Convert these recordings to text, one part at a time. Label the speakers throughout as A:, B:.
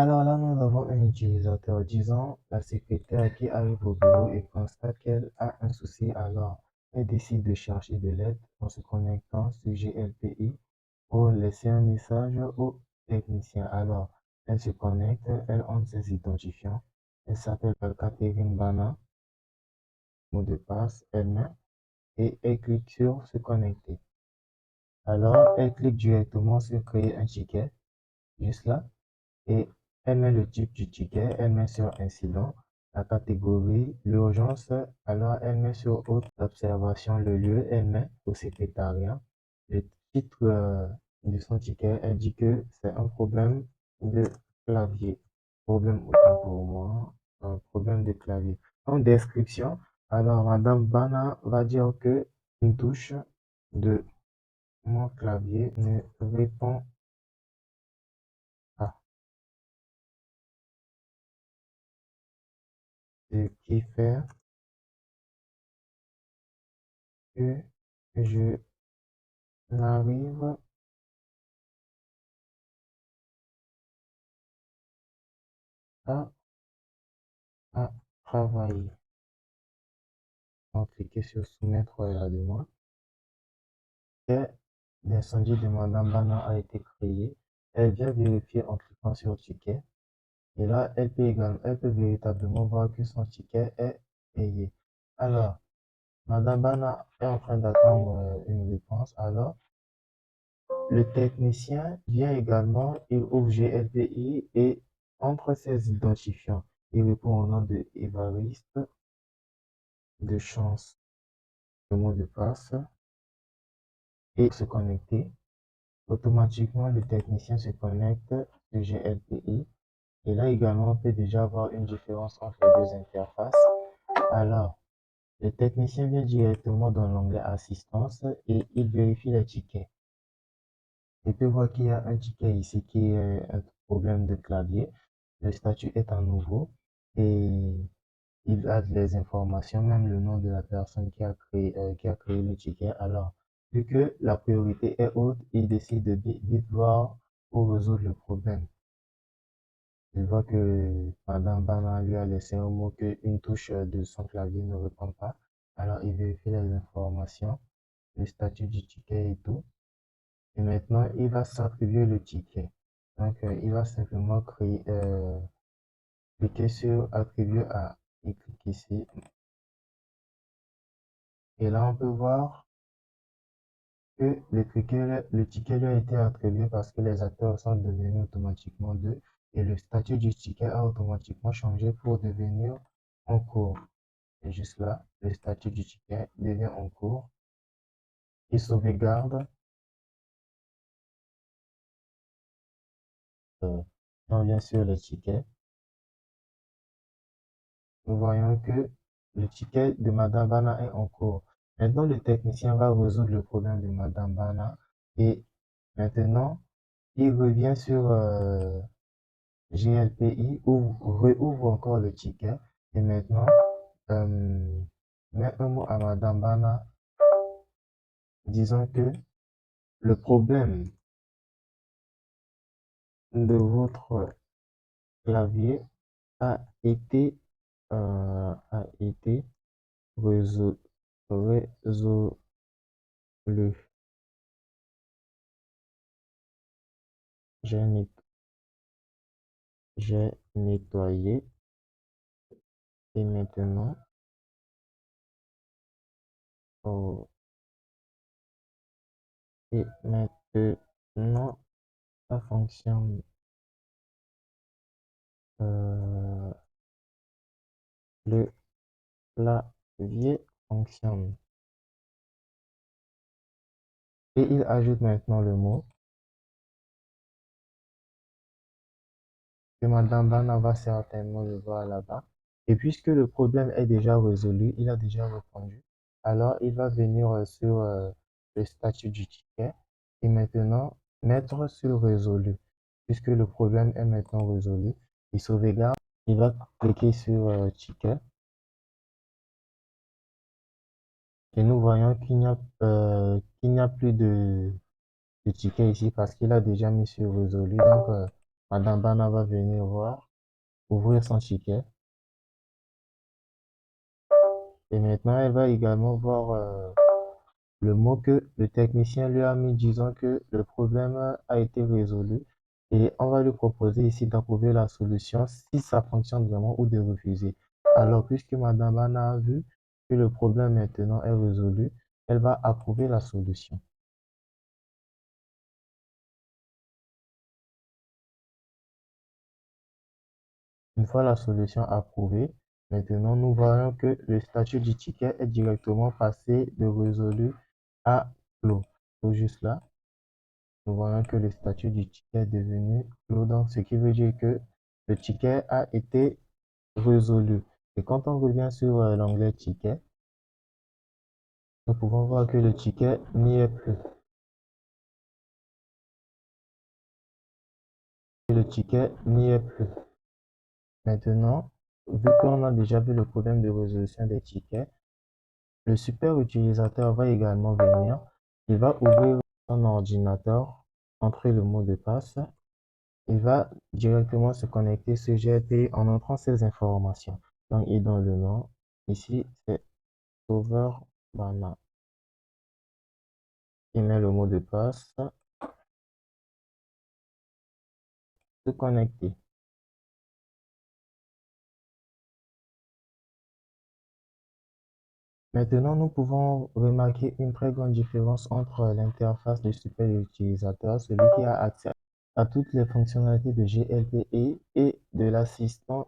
A: Alors là, nous avons un utilisateur, disons la secrétaire qui arrive au bureau et constate qu'elle a un souci. Alors, elle décide de chercher de l'aide en se connectant sur GLPI pour laisser un message au technicien. Alors, elle se connecte, elle entre ses identifiants. Elle s'appelle Catherine Bana, mot de passe, elle met et elle clique sur se connecter. Alors, elle clique directement sur créer un ticket, juste là. Et elle met le type du ticket, elle met sur incident, la catégorie, l'urgence, alors elle met sur haute observation le lieu, elle met au secrétariat. Le titre de son ticket, elle dit que c'est un problème de clavier. Problème autant pour moi, un problème de clavier. En description, alors Madame Bana va dire que une touche de mon clavier ne répond pas. Ce qui fait que je n'arrive pas à travailler. On clique sur soumettre la demande. Et l'incendie de Madame Bana a été créé. Elle vient vérifier en cliquant sur ticket. Et là, elle peut véritablement voir que son ticket est payé. Alors, Madame Bana est en train d'attendre une réponse. Alors, le technicien vient également, il ouvre GLPI et entre ses identifiants, il répond au nom de Évariste de Chance, le mot de passe et se connecter. Automatiquement, le technicien se connecte sur GLPI et là également, on peut déjà voir une différence entre les deux interfaces. Alors, le technicien vient directement dans l'onglet Assistance et il vérifie les tickets. Il peut voir qu'il y a un ticket ici qui est un problème de clavier. Le statut est en nouveau et il a les informations, même le nom de la personne qui a créé le ticket. Alors, vu que la priorité est haute, il décide de vite voir pour résoudre le problème. Il voit que Madame Bana lui a laissé un mot qu'une touche de son clavier ne répond pas. Alors, il vérifie les informations, le statut du ticket et tout. Et maintenant, il va s'attribuer le ticket. Donc, il va simplement cliquer sur attribuer à. Il clique ici. Et là, on peut voir que le ticket lui a été attribué parce que les acteurs sont devenus automatiquement deux et le statut du ticket a automatiquement changé pour devenir en cours. Et juste là, le statut du ticket devient en cours. Il sauvegarde. Euh, on vient sur le ticket. Nous voyons que le ticket de Madame Bana est en cours. Maintenant, le technicien va résoudre le problème de Madame Bana et maintenant, il revient sur GLPI, réouvre encore le ticket et maintenant, euh, met un mot à Madame Bana disant que le problème de votre clavier a été, a été résolu. résolu. J'ai net- j'ai nettoyé et maintenant, oh, et maintenant, ça fonctionne. Euh, le clavier fonctionne. Et il ajoute maintenant le mot que Madame Bana va certainement le voir là-bas. Et puisque le problème est déjà résolu, il a déjà répondu, alors il va venir sur le statut du ticket et maintenant mettre sur résolu. Puisque le problème est maintenant résolu, il sauvegarde, il va cliquer sur ticket et nous voyons qu'il n'y a plus de ticket ici parce qu'il a déjà mis sur résolu. Donc, Madame Bana va venir voir, ouvrir son ticket. Et maintenant, elle va également voir le mot que le technicien lui a mis disant que le problème a été résolu. Et on va lui proposer ici d'approuver la solution si ça fonctionne vraiment ou de refuser. Alors, puisque Madame Bana a vu que le problème maintenant est résolu, elle va approuver la solution. Une fois la solution approuvée, maintenant nous voyons que le statut du ticket est directement passé de résolu à clos. Tout juste là, nous voyons que le statut du ticket est devenu clos, donc ce qui veut dire que le ticket a été résolu. Et quand on revient sur l'onglet ticket, nous pouvons voir que le ticket n'y est plus. Le ticket n'y est plus. Maintenant, vu qu'on a déjà vu le problème de résolution des tickets, le super utilisateur va également venir. Il va ouvrir son ordinateur, entrer le mot de passe. Il va directement se connecter sur GLPI en entrant ces informations. Donc, il donne le nom. Ici, c'est Sauveur Bana. Il met le mot de passe. Se connecter. Maintenant, nous pouvons remarquer une très grande différence entre l'interface du super utilisateur, celui qui a accès à toutes les fonctionnalités de GLPE et de l'assistant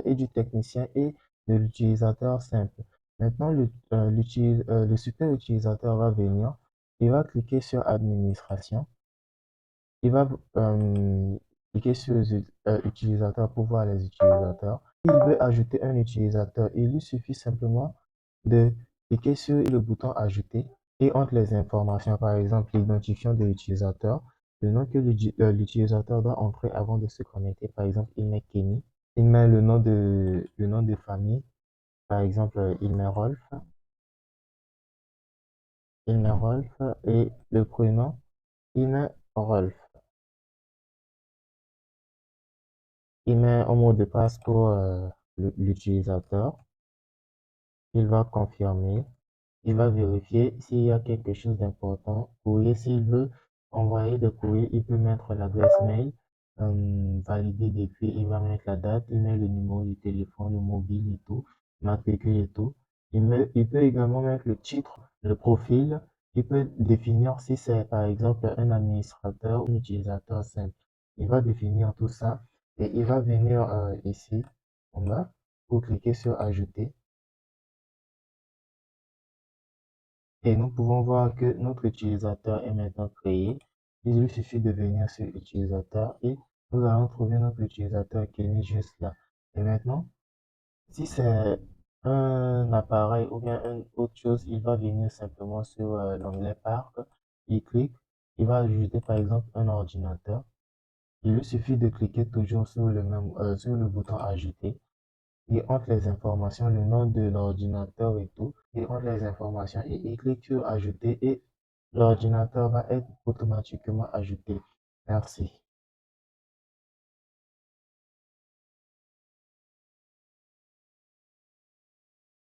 A: et du technicien et de l'utilisateur simple. Maintenant, le super utilisateur va venir, il va cliquer sur Administration, il va cliquer sur Utilisateur pour voir les utilisateurs. S'il veut ajouter un utilisateur, il lui suffit simplement de cliquer sur le bouton Ajouter et entre les informations, par exemple l'identifiant de l'utilisateur, le nom que l'utilisateur doit entrer avant de se connecter, par exemple il met Kenny, il met le nom de famille, par exemple il met Rolf et le prénom, il met Rolf. Il met un mot de passe pour l'utilisateur, il va confirmer. Il va vérifier s'il y a quelque chose d'important. Courrier, s'il veut envoyer des courriers, il peut mettre l'adresse mail, valider depuis, il va mettre la date, il met le numéro du téléphone, le mobile et tout, matricule et tout. Il peut également mettre le titre, le profil. Il peut définir si c'est par exemple un administrateur ou un utilisateur simple. Il va définir tout ça et il va venir ici en bas pour cliquer sur ajouter. Et nous pouvons voir que notre utilisateur est maintenant créé. Il lui suffit de venir sur utilisateur et nous allons trouver notre utilisateur qui est juste là. Et maintenant, si c'est un appareil ou bien une autre chose, il va venir simplement sur l'onglet Parc. Il clique, il va ajouter par exemple un ordinateur. Il lui suffit de cliquer toujours sur sur le bouton Ajouter. Il entre les informations, le nom de l'ordinateur et tout. Il entre les informations et il clique sur Ajouter et l'ordinateur va être automatiquement ajouté. Merci.